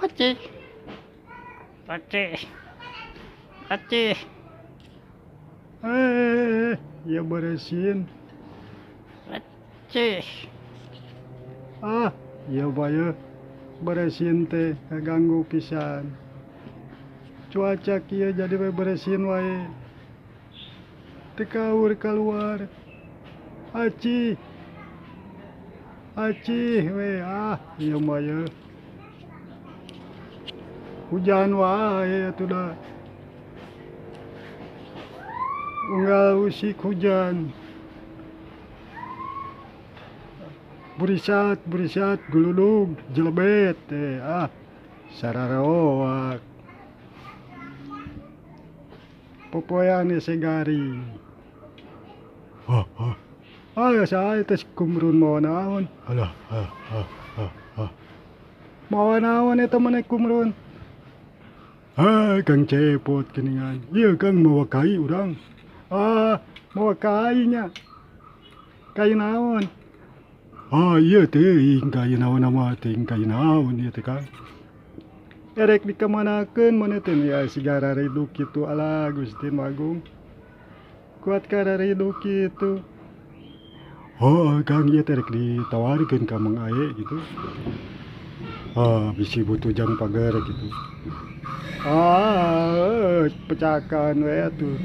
Aceh, Aceh, Aceh. Ya beresin. Aceh. Ya bayar beresin teh ganggu pisan. Cuaca kieu jadi we beresin wae. Tekaur keluar. Acih. Acih we ya bayar. Hujan wae atuh da. Unggal usik hujan. Burisat guludug jelebet sararoak. Popoyan segari. Saya tes kumrun mau naon. Alah, mau naon eta maneh kumrun. Kang cepot keningan. Ieu Kang mawa kai urang. Mawa kainya. Kai naon? Iya teuing kai naon nama teuing kai naon ieu teh Kang. Erek dikamanakeun maneh teh ya sigara redu kitu ala Gusti Magung. Kuat kararidu kitu. Kang ieu teh rek ditawarikeun ka Mang Aye gitu. Bisi butuh jang pagar gitu. Pecakan we atuh.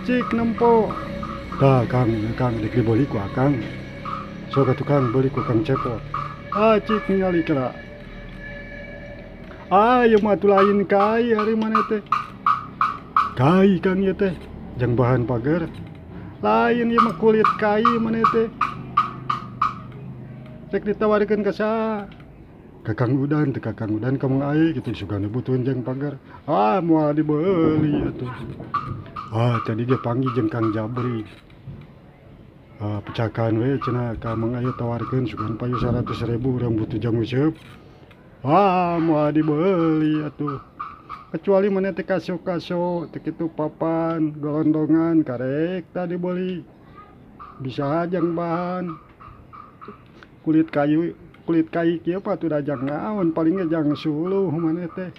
Cik nempo. Tah Kang dek dibeli ku Akang. Sok atuh Kang beli ku Kang Cepot. Cik ningali kala. Ieu mah atuh lain kai hari maneh teh. Kai Kang ieu teh jang bahan pagar. Lain ieu mah kulit kai maneh teh. Cek ditawarikeun ka saha? Ka Kang Udan teh Kang Udan ka Mang Aye gitu sugana butuhan jang pagar. Moal dibeuli atuh. Tadi dia panggil jeung Kang Jabri. Pecakan we cenah ka Mang Aye tawarkeun sugan payu 100.000 urang butuh jang useup. Moal dibeuli atuh. Kecuali maneh teh kaso-kaso teh kitu papan golondongan karek tadi dibeli. Bisa jang bahan. Kulit kai kieu patuh da jang naon paling jang suluh maneh teh.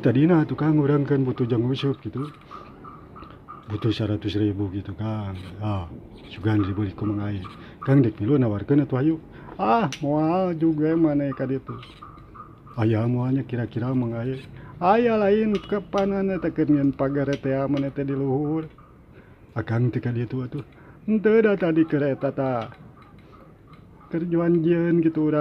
Tadina tuh Kang urang kan butuh jang useup gitu. Butuh 100.000 gitu Kang. Sugan dibeli ku Mang Aye. Kang dek milu nawarkeun atuh hayu. Moal juga maneh ka ditu. Aya moalnya kira-kira Mang Aye. Aya lain kepanan teh keur nyeun pagar teh maneh teh di luhur. Akang teh ka ditu atuh. Henteu da tadi keur eta tah. Keur janjieun kitu urang.